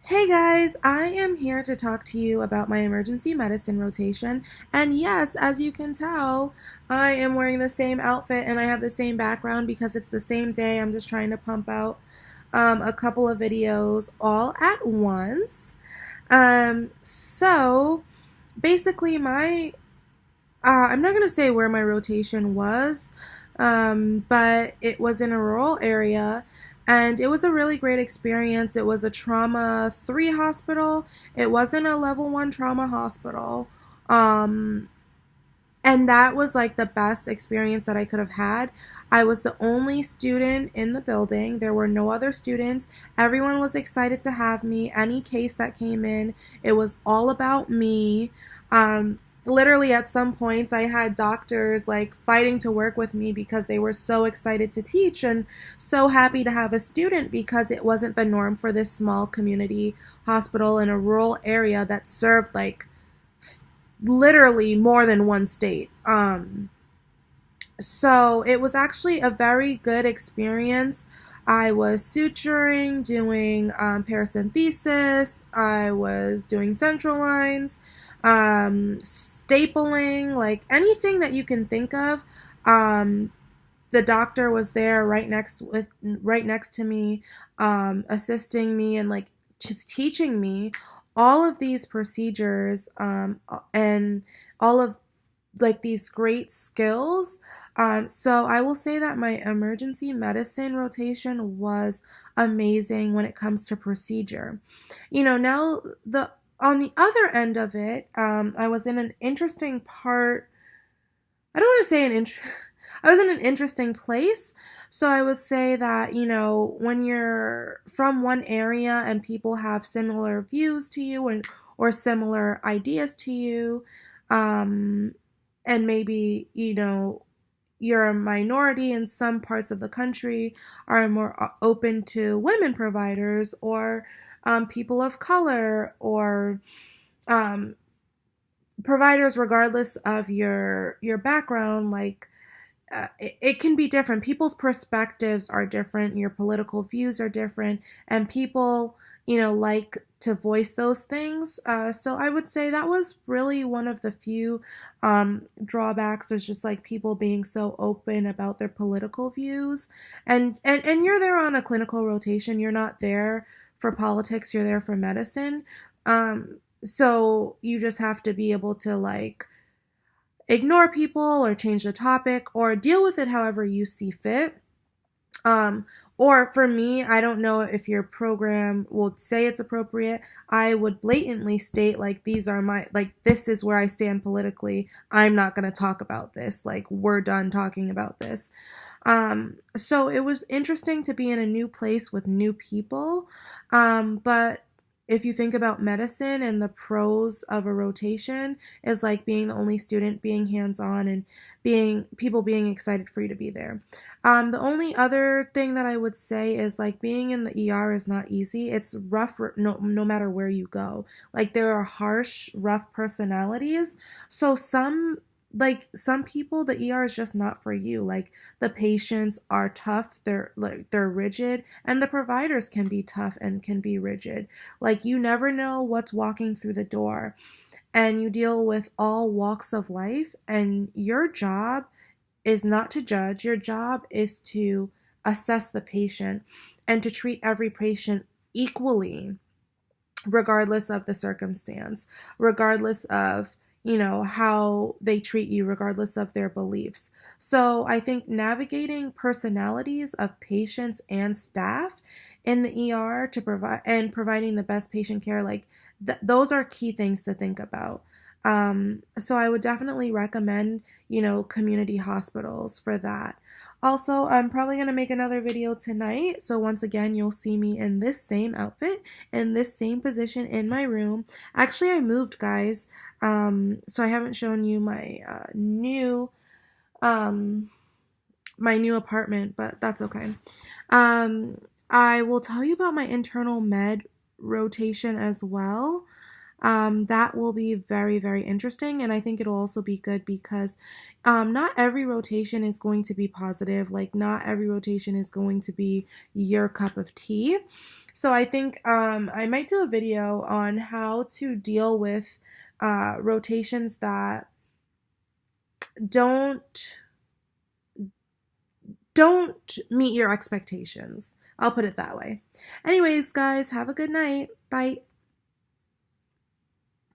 Hey guys, I am here to talk to you about my emergency medicine rotation. And yes, as you can tell, I am wearing the same outfit and I have the same background because it's the same day. I'm just trying to pump out a couple of videos all at once. So basically, I'm not going to say where my rotation was, but it was in a rural area and it was a really great experience. It was a trauma 3 hospital. It wasn't a level 1 trauma hospital. Um, and that was like the best experience that I could have had. I was the only student in the building. There were no other students. Everyone was excited to have me. Any case that came in, it was all about me. Literally, at some points, I had doctors like fighting to work with me because they were so excited to teach and so happy to have a student because it wasn't the norm for this small community hospital in a rural area that served like literally more than one state. So it was actually a very good experience. I was suturing, doing paracentesis, I was doing central lines, stapling, like anything that you can think of. Um, the doctor was there right next to me, assisting me and like teaching me all of these procedures, and all of like these great skills. So I will say that my emergency medicine rotation was amazing when it comes to procedure. Now the on the other end of it, I was in an interesting part. I don't want to say I was in an interesting place. So I would say that, when you're from one area and people have similar views to you or similar ideas to you, um, and maybe, you're a minority in some parts of the country are more open to women providers or people of color or um, providers regardless of your background, like it can be different. People's perspectives are different, your political views are different, and people, like to voice those things. So I would say that was really one of the few drawbacks, is just like people being so open about their political views. And you're there on a clinical rotation, you're not there for politics, you're there for medicine. So you just have to be able to like ignore people or change the topic or deal with it however you see fit. Um, or for me, I don't know if your program will say it's appropriate. I would blatantly state, like, this is where I stand politically. I'm not going to talk about this. Like, we're done talking about this. So it was interesting to be in a new place with new people. But if you think about medicine and the pros of a rotation is like being the only student, being hands-on, and being excited for you to be there. The only other thing that I would say is like being in the ER is not easy. It's rough no matter where you go. Like there are harsh, rough personalities. So some people, the ER is just not for you. Like the patients are tough, they're rigid, and the providers can be tough and can be rigid. Like you never know what's walking through the door, and you deal with all walks of life, and your job is not to judge. Your job is to assess the patient and to treat every patient equally, regardless of the circumstance, regardless of, how they treat you, regardless of their beliefs. So I think navigating personalities of patients and staff in the ER to providing the best patient care, like those are key things to think about. So I would definitely recommend, community hospitals for that. Also, I'm probably going to make another video tonight. So once again, you'll see me in this same outfit, in this same position in my room. Actually, I moved, guys. So I haven't shown you um, my new apartment, but that's okay. I will tell you about my internal med rotation as well. That will be very, very interesting. And I think it'll also be good because not every rotation is going to be positive. Like, not every rotation is going to be your cup of tea. So I think I might do a video on how to deal with rotations that don't don't meet your expectations. I'll put it that way. Anyways, guys, have a good night. Bye.